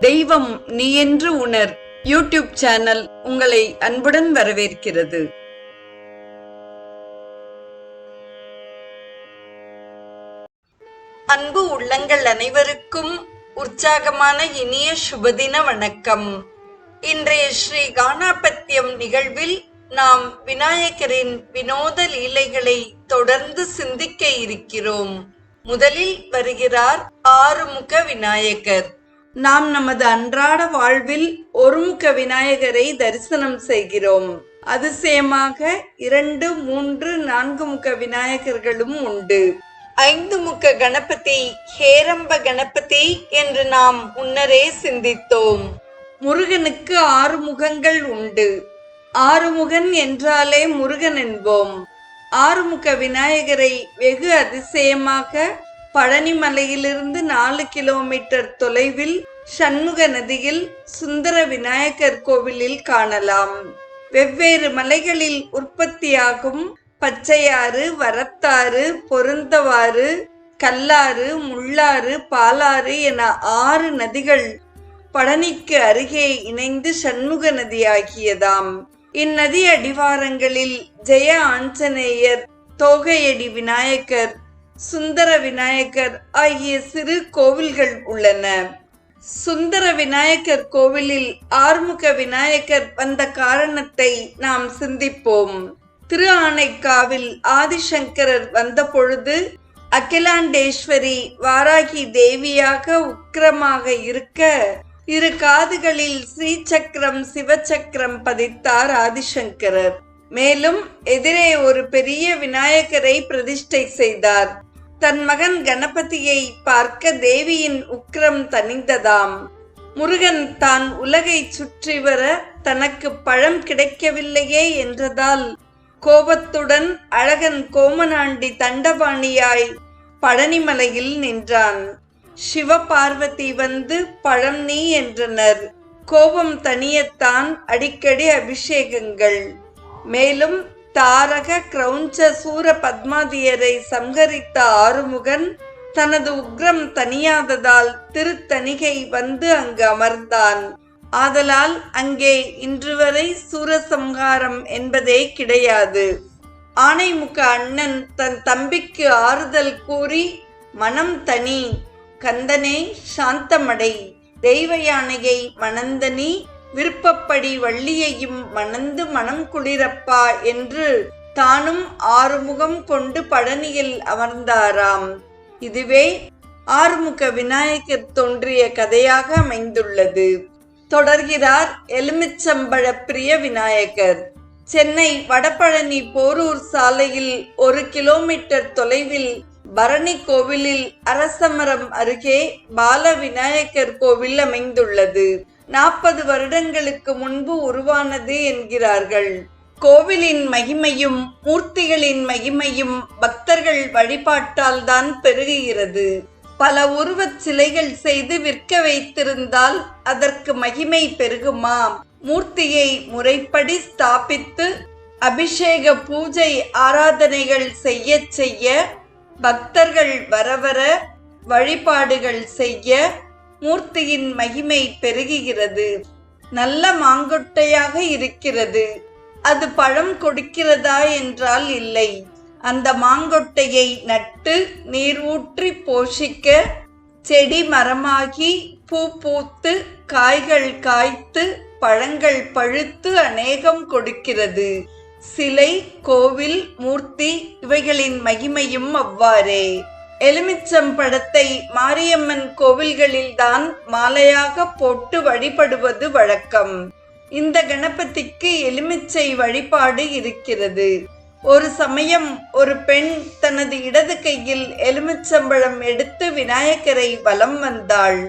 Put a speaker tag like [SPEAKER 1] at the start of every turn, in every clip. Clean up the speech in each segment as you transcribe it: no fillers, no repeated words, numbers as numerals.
[SPEAKER 1] தெய்வம் நீ என்று உணர் யூடியூப் சேனல் உங்களை அன்புடன் வரவேற்கிறது. அன்பு உள்ளங்கள் அனைவருக்கும் உற்சாகமான இனிய சுபதின வணக்கம். இன்றைய ஸ்ரீ கானாபத்தியம் நிகழ்வில் நாம் விநாயகரின் வினோத லீலைகளை தொடர்ந்து சிந்திக்க இருக்கிறோம். முதலில் வருகிறார் ஆறுமுக விநாயகர். நாம் நமது அன்றாட வாழ்வில் ஒருமுக விநாயகரை தரிசனம் செய்கிறோம். அதிசயமாக 2, 3, 4 முக விநாயகர்களும் உண்டு. 5 முக கணபதி ஹேரம்ப கணபதி என்று நாம் முன்னரே சிந்தித்தோம். முருகனுக்கு 6 முகங்கள் உண்டு. ஆறுமுகன் என்றாலே முருகன் என்போம். ஆறுமுக விநாயகரை வெகு அதிசயமாக பழனி மலையிலிருந்து 4 கிலோமீட்டர் தொலைவில் சண்முக நதியில் சுந்தர விநாயகர் கோவிலில் காணலாம். வெவ்வேறு மலைகளில் உற்பத்தியாகும் பச்சையாறு, வரத்தாறு, பொருந்தவாறு, கல்லாறு, முள்ளாறு, பாலாறு என 6 நதிகள் பழனிக்கு அருகே இணைந்து சண்முக நதியாகியதாம். இந்நதி அடிவாரங்களில் ஜெய ஆஞ்சநேயர், தோகையடி விநாயகர், சுந்தர விநாயகர் ஆகிய சிறு கோவில்கள் உள்ளன. சுந்தர விநாயகர் கோவிலில் ஆறுமுக விநாயகர் வந்த காரணத்தை நாம் சிந்திப்போம். திரு ஆனைக்காவில் ஆதிசங்கரர் வந்த பொழுது அகிலாண்டேஸ்வரி வாராகி தேவியாக உக்கிரமாக இருக்க 2 காதுகளில் ஸ்ரீசக்கரம் சிவசக்கரம் பதித்தார் ஆதிசங்கரர். மேலும் எதிரே ஒரு பெரிய விநாயகரை பிரதிஷ்டை செய்தார். தன் மகன் கணபதியை பார்க்க தேவியின் உக்கிரம் தணிந்ததாம். முருகன் தான் உலகை சுற்றி வர தனக்கு பழம் கிடைக்கவில்லையே என்றதால் கோபத்துடன் அழகன் கோமனாண்டி தண்டபாணியாய் பழனிமலையில் நின்றான். சிவபார்வதி வந்து பழம் நீ என்றனர். கோபம் தணியத்தான் அடிக்கடி அபிஷேகங்கள். மேலும் தாரக கிரௌஞ்ச சூர பத்மாதியரை சம்ஹரித்த ஆறுமுகன் தனது உக்ரம் தணியாததால் திருத்தணிகை வந்து அங்கு அமர்ந்தான். ஆதலால் அங்கே இன்று வரை சூரசம்ஹாரம் என்பதே கிடையாது. ஆனைமுக அண்ணன் தன் தம்பிக்கு ஆறுதல் கூறி மனம் தனி, கந்தனே சாந்தமடை, தெய்வ யானையை மணந்தனி, விருப்பப்படி வள்ளியையும் மணந்து மனம் குளிரப்பா என்று தானும் 6 முகம் கொண்டு பழனியில் அமர்ந்தாராம். இதுவே ஆறுமுக விநாயகர் தோன்றிய கதையாக அமைந்துள்ளது. தொடர்கிறார் எலுமிச்சம்பழ பிரிய விநாயகர். சென்னை வடபழனி போரூர் சாலையில் 1 கிலோமீட்டர் தொலைவில் பரணி கோவிலில் அரசமரம் அருகே பால விநாயகர் கோவில் அமைந்துள்ளது. 40 வருடங்களுக்கு முன்பு உருவானது என்கிறார்கள். கோவிலின் மகிமையும் மூர்த்திகளின் மகிமையும் பக்தர்கள் வழிபாட்டால் தான் பெருகுகிறது. பல உருவச் சிலைகள் செய்து விற்க வைத்திருந்தால் அதற்கு மகிமை பெருகுமா? மூர்த்தியை முறைப்படி ஸ்தாபித்து அபிஷேக பூஜை ஆராதனைகள் செய்ய செய்ய பக்தர்கள் வரவர வழிபாடுகள் செய்ய மூர்த்தியின் மகிமை பெருகுகிறது. நல்ல மாங்கொட்டையாக இருக்கிறது. அது பழம் கொடுக்கிறதா என்றால் இல்லை. அந்த மாங்கொட்டையை நட்டு நீர் ஊற்றி போஷிக்க செடி மரமாகி பூ பூத்து காய்கள் காய்த்து பழங்கள் பழுத்து அநேகம் கொடுக்கிறது. சிலை, கோவில், மூர்த்தி இவைகளின் மகிமையும் அவ்வாறே. எலுமிச்சம்பழத்தை மாரியம்மன் கோவில்களில் தான் மாலையாக போட்டு வழிபடுவது வழக்கம். இந்த கணபதிக்கு எலுமிச்சை வழிபாடு இருக்கிறது. ஒரு சமயம் ஒரு பெண் தனது இடது கையில் எலுமிச்சம்பழம் எடுத்து விநாயகரை வலம் வந்தாள்.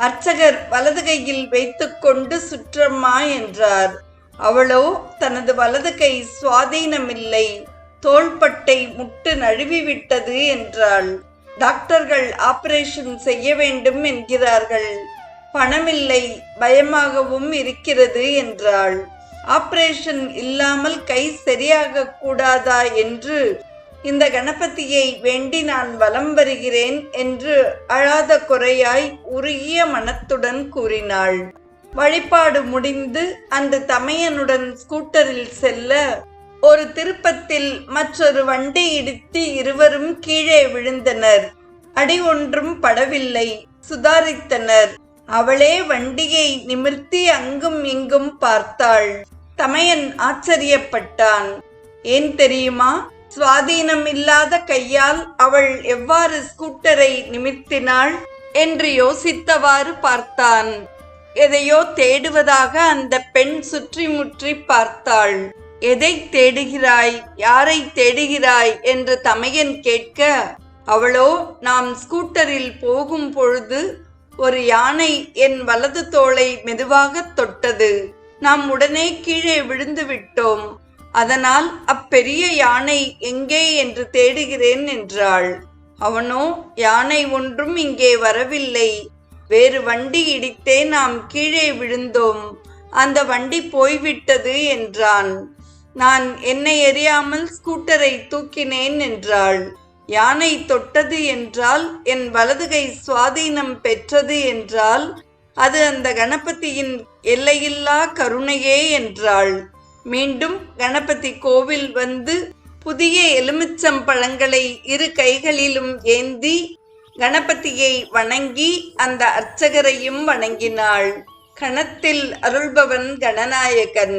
[SPEAKER 1] அர்ச்சகர் வலது கையில் வைத்துக்கொண்டு சுற்றம்மா என்றார். அவளோ தனது வலது கை சுவாதீனமில்லை, தோள்பட்டை முட்டு நழுவிவிட்டது என்றாள். டாக்டர்கள் ஆபரேஷன் செய்ய வேண்டும் என்கிறார்கள். பணமில்லை, பயமாகவும் இருக்கிறது என்றாள். ஆபரேஷன் இல்லாமல் கை சரியாக கூடாதா என்று இந்த கணபதியை வேண்டி நான் வலம் வருகிறேன் என்று அழாத குறையாய் உருகிய மனத்துடன் கூறினாள். வழிபாடு முடிந்து அந்த தமையனுடன் ஸ்கூட்டரில் செல்ல ஒரு திருப்பத்தில் மற்றொரு வண்டி இடித்து இருவரும் கீழே விழுந்தனர். அடி ஒன்றும் படவில்லை, சுதாரித்தனர். அவளே வண்டியை நிமிர்த்தி அங்கும் இங்கும் பார்த்தாள். தமையன் ஆச்சரியப்பட்டான். ஏன் தெரியுமா? சுவாதீனம் இல்லாத கையால் அவள் எவ்வாறு ஸ்கூட்டரை நிமிர்த்தினாள் என்று யோசித்தவாறு பார்த்தான். எதையோ தேடுவதாக அந்த பெண் சுற்றி முற்றி பார்த்தாள். எதை தேடுகிறாய், யாரை தேடுகிறாய் என்று தமையன் கேட்க, அவளோ நாம் ஸ்கூட்டரில் போகும் பொழுது ஒரு யானை என் வலது தோளை மெதுவாக தொட்டது. நாம் உடனே கீழே விழுந்து விட்டோம். அதனால் அப்பெரிய யானை எங்கே என்று தேடுகிறேன் என்றாள். அவனோ, யானை ஒன்றும் இங்கே வரவில்லை, வேறு வண்டி இடித்தே நாம் கீழே விழுந்தோம், அந்த வண்டி போய்விட்டது என்றான். நான் என்னை எறியாமல் ஸ்கூட்டரை தூக்கினேன் என்றாள். யானை தொட்டது என்றால், என் வலதுகை சுவாதீனம் பெற்றது என்றால், அது அந்த கணபதியின் எல்லையில்லா கருணையே என்றாள். மீண்டும் கணபதி கோவில் வந்து புதிய எலுமிச்சம் பழங்களை இரு கைகளிலும் ஏந்தி கணபதியை வணங்கி அந்த அர்ச்சகரையும் வணங்கினாள். கணத்தில் அருள்பவன் கணநாயகன்.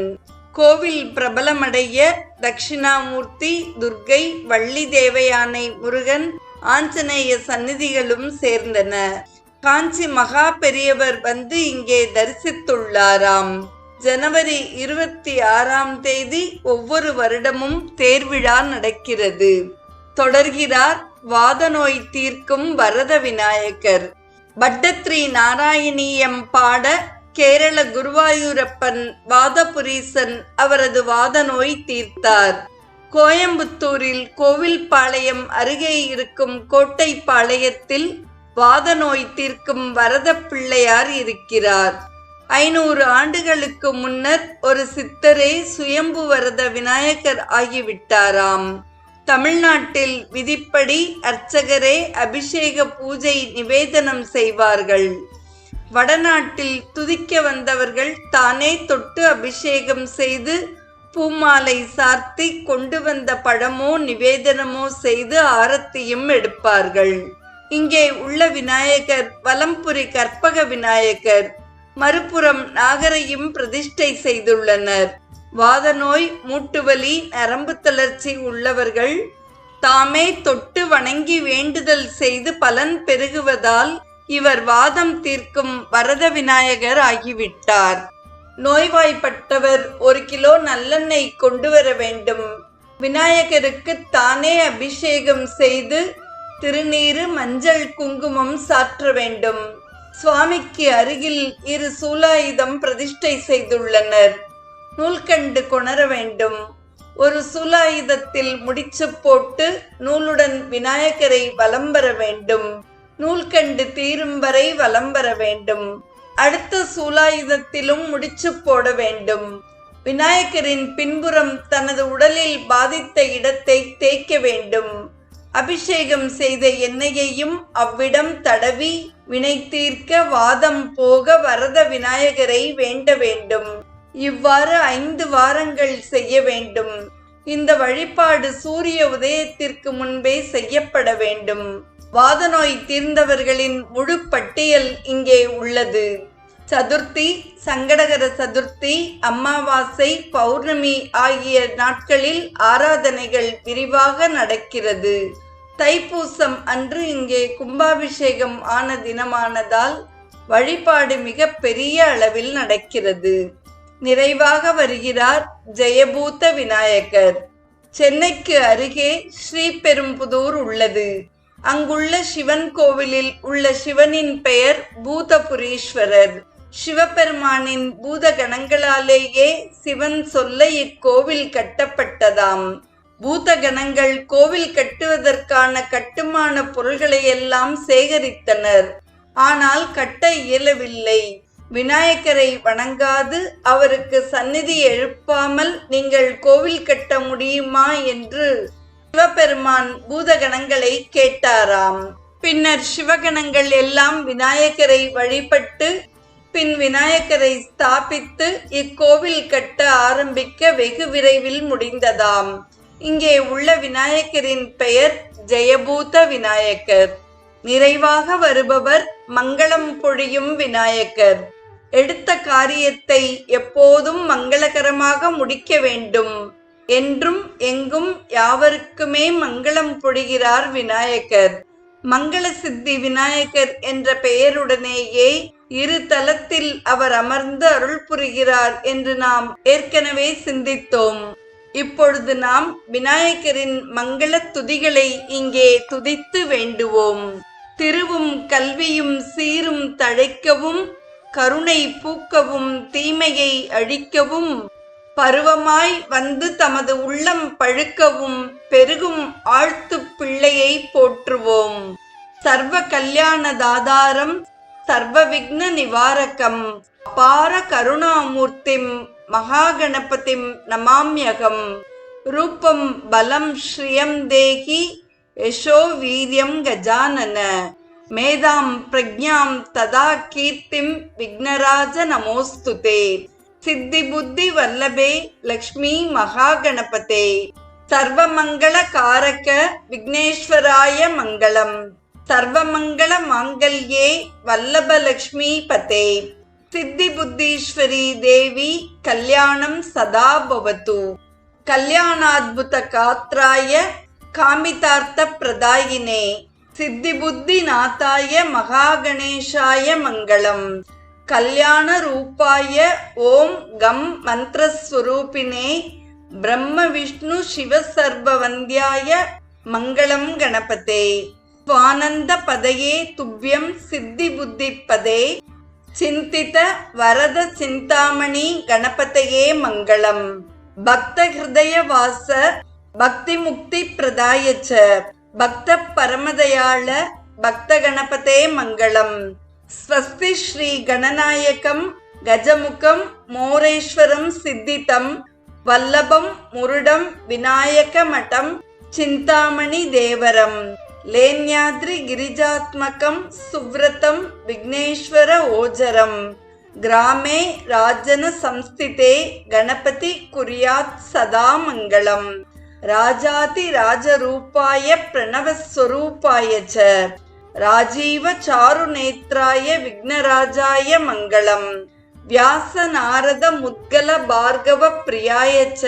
[SPEAKER 1] கோவில் பிரபலமடைய தட்சிணாமூர்த்தி, துர்க்கை, வள்ளி தேவயானை, முருகன், ஆஞ்சநேய சந்நிதிகளும் சேர்ந்தன. காஞ்சி மகா பெரியவர் வந்து இங்கே தரிசித்துள்ளாராம். ஜனவரி 26ஆம் தேதி ஒவ்வொரு வருடமும் தேர்விழா நடக்கிறது. தொடர்கிறார் வாத நோய் தீர்க்கும் வரத விநாயகர். பட்டத்ரி நாராயணியம் பாட கேரள குருவாயூரப்பன் வாதபுரீசன் அவரது வாத நோய் தீர்த்தார். கோயம்புத்தூரில் கோவில்பாளையம் அருகே இருக்கும் கோட்டைப்பாளையத்தில் வாத நோய் தீர்க்கும் வரத பிள்ளையார் இருக்கிறார். 500 ஆண்டுகளுக்கு முன்னர் ஒரு சித்தரே சுயம்பு வரத விநாயகர் ஆகிவிட்டாராம். தமிழ்நாட்டில் விதிப்படி அர்ச்சகரே அபிஷேக பூஜை நிவேதனம் செய்வார்கள். வடநாட்டில் துதிக்க வந்தவர்கள் தானே தொட்டு அபிஷேகம் செய்து பூமாலை சார்த்தி கொண்டு வந்த பழமோ நிவேதனமோ செய்து ஆரத்தியும் எடுப்பார்கள். இங்கே உள்ள விநாயகர் வலம்புரி கற்பக விநாயகர், மறுபுறம் நாகரையும் பிரதிஷ்டை செய்துள்ளனர். வாத நோய், மூட்டுவலி, நரம்பு தளர்ச்சி உள்ளவர்கள் தாமே தொட்டு வணங்கி வேண்டுதல் செய்து பலன் பெருகுவதால் இவர் வாதம் தீர்க்கும் வரத விநாயகர் ஆகிவிட்டார். நோய்வாய்ப்பட்டவர் 1 கிலோ நல்லெண்ணெய் கொண்டு வர வேண்டும். விநாயகருக்கு தானே அபிஷேகம் செய்து திருநீரு, மஞ்சள், குங்குமம் சாற்ற வேண்டும். சுவாமிக்கு அருகில் 2 சூலாயுதம் பிரதிஷ்டை செய்துள்ளனர். நூல்கண்டு கொணர வேண்டும். ஒரு சூலாயுதத்தில் முடிச்சு போட்டு நூலுடன் விநாயகரை வலம் வர வேண்டும். நூல்கண்டு தீரும் வரை வலம் வர வேண்டும். அடுத்த சூலாயுதத்திலும் முடிச்சு போட வேண்டும். விநாயகரின் பின்புறம் தனது உடலில் பாதித்த இடத்தை தேய்க்க வேண்டும். அபிஷேகம் செய்த எண்ணெயையும் அவ்விடம் தடவி வினை தீர்க்க வாதம் போக வரத விநாயகரை வேண்ட வேண்டும். இவ்வாறு 5 வாரங்கள் செய்ய வேண்டும். இந்த வழிபாடு சூரிய உதயத்திற்கு முன்பே செய்யப்பட வேண்டும். வாத நோய் தீர்ந்தவர்களின் முழு பட்டியல் இங்கே உள்ளது. சதுர்த்தி, சங்கடகர சதுர்த்தி, அமாவாசை, பௌர்ணமி ஆகிய நாட்களில் ஆராதனைகள் விரிவாக நடக்கிறது. தைப்பூசம் அன்று இங்கே கும்பாபிஷேகம் ஆன தினமானதால் வழிபாடு மிக பெரிய அளவில் நடக்கிறது. நிறைவாக வருகிறார் ஜெயபூத விநாயகர். சென்னைக்கு அருகே ஸ்ரீபெரும்புதூர் உள்ளது. அங்குள்ள சிவன் கோவிலில் உள்ள சிவனின் பெயர் பூதபுரீஸ்வரர். சிவபெருமானின் பூத கணங்களாலேயே சிவன் சொல்ல இக்கோவில் கட்டப்பட்டதாம். பூத கணங்கள் கோவில் கட்டுவதற்கான கட்டுமான பொருள்களையெல்லாம் சேகரித்தனர். ஆனால் கட்ட இயலவில்லை. விநாயகரை வணங்காது அவருக்கு சந்நிதி எழுப்பாமல் நீங்கள் கோவில் கட்ட முடியுமா என்று சிவபெருமான் பூதகணங்களை கேட்டாராம். பின்னர் சிவகணங்கள் எல்லாம் விநாயகரை வழிபட்டு பின் விநாயகரை ஸ்தாபித்து இக்கோவில் கட்ட ஆரம்பிக்க வெகு விரைவில் முடிந்ததாம். இங்கே உள்ள விநாயகரின் பெயர் ஜெயபூத விநாயகர். நிறைவாக வருபவர் மங்களம் பொழியும் விநாயகர். எடுத்த காரியத்தை எப்போதும் மங்களகரமாக முடிக்க வேண்டும் என்றும் எங்கும் யாவருக்குமே மங்களம் பொழிகிறார் விநாயகர். மங்கள சித்தி விநாயகர் என்ற பெயருடனேயே இரு தலத்தில் அவர் அமர்ந்து அருள் புரிகிறார் என்று நாம் ஏற்கனவே சிந்தித்தோம். இப்பொழுது நாம் விநாயகரின் மங்கள துதிகளை இங்கே துதித்து வேண்டுவோம். திருவும் கல்வியும் சீரும் தழைக்கவும், கருணை பூக்கவும், தீமையை அழிக்கவும், பருவமாய் வந்து தமது உள்ளம் பழுக்கவும் பெருகும் ஆழ்த்து பிள்ளையை போற்றுவோம். சர்வ கல்யாண தாதாரம் சர்வ விக்ன நிவாரகம் அபார கருணாமூர்த்திம் மகாகணபதிம் நமாம்யகம். ரூபம் பலம் ஸ்ரீயம் தேகி யசோ வீரியம் கஜானன. மேதாம் பிரக்ஞாம் ததா கீர்த்திம் விக்னராஜ நமோஸ்துதே. சித்தி புத்தி வல்லபே லக்ஷ்மி மகாகணபதே. சர்வமங்கள காரக விக்னேஸ்வராய மங்களம். சர்வமங்கள மாங்கல்யே வல்லபலக்ஷ்மி பதே. சித்தி புத்தீஸ்வரி தேவி கல்யாணம் சதா பவது. கல்யாணாத்புத காத்ராய காமிதார்த்த பிரதாயினே. சித்தி புத்தி நாதாய மகாகணேஷாய மங்களம். கல்யாண ரூபாய ஓம் கம் மந்திரஸ்வரூபினே பிரம்ம விஷ்ணு சிவ சர்வவந்தியாய மங்களம் கணபதே. ஸ்வானந்த பதையே துப்யம் சித்தி புத்தி பதே. சிந்தித வரத சிந்தாமணி கணபதையே மங்களம். பக்த ஹிருதய வாச பக்தி முக்தி பிரதாயச்ச. பக்த பரமதயாள பக்த கணபதே மங்களம். ஸ்வஸ்தி ஸ்ரீ கணநாயகம் கஜமுகம் மோரேஸ்வரம் சித்திதம் வல்லபம் முருடம் விநாயக மடம் சிந்தாமணி தேவரம். லேன்யாத்ரி கிரிஜாத்மகம் சுவ்ரதம் விக்னேஸ்வர ஓஜரம். கிராமே ராஜன சம்ஸ்திதே கணபதி குர்யாத் சதா மங்களம். ராஜாதி ராஜரூபாய பிரணவஸ்வரூபாய ச. ராஜீவ சாரு நேத்ராய விக்னராஜாய மங்களம். வியாச நாரத முத்கல பார்கவ பிரியாய ச.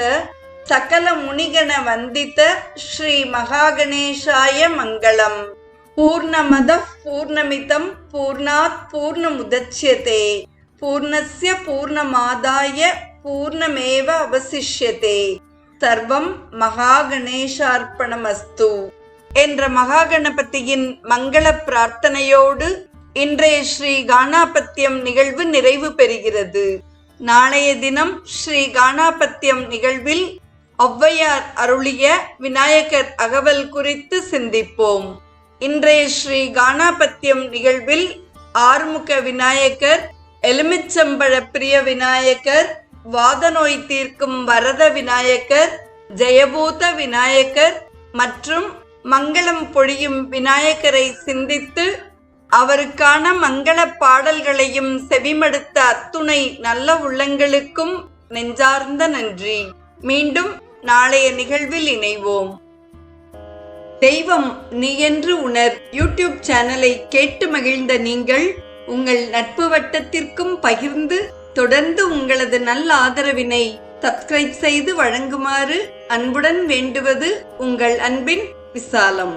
[SPEAKER 1] சகல முனிகண வந்தித ஸ்ரீ மகாகணேஷாய மங்களம். பூர்ணமத பூர்ணமிதம் பூர்ணாத் பூர்ணமுதச்யதே. பூர்ணஸ்ய பூர்ணமாதாய பூர்ணமேவ அவசிஷ்யதே. சர்வம் மகாகணேஷார்ப்பணமஸ்து என்ற மகாகணபதியின் மங்கள பிரார்த்தனையோடு இன்றைய ஸ்ரீ கானாபத்தியம் நிகழ்வு நிறைவு பெறுகிறது. நாளைய தினம் ஸ்ரீ கானாபத்தியம் நிகழ்வில் ஔவையார் அருளிய விநாயகர் அகவல் குறித்து சிந்திப்போம். இன்றைய ஸ்ரீ கானாபத்தியம் நிகழ்வில் ஆறுமுக விநாயகர், எலுமிச்சம்பழ பிரிய விநாயகர், வாதநோய் தீர்க்கும் வரத விநாயகர், ஜெயபூத விநாயகர் மற்றும் மங்களம் பொழியும் விநாயகரை சிந்தித்து அவருக்கான மங்கள பாடல்களையும் செவிமடுத்த அத்துணை நல்ல உள்ளங்களுக்கும் நெஞ்சார்ந்த நன்றி. மீண்டும் நாளைய நிகழ்வில் இணைவோம். தெய்வம் நீ என்று உணர் யூடியூப் சேனலை கேட்டு மகிழ்ந்த நீங்கள் உங்கள் நட்பு வட்டத்திற்கும் பகிர்ந்து தொடர்ந்து உங்களது நல்ல ஆதரவினை சப்ஸ்கிரைப் செய்து வழங்குமாறு அன்புடன் வேண்டுவது உங்கள் அன்பின் விசாலம்.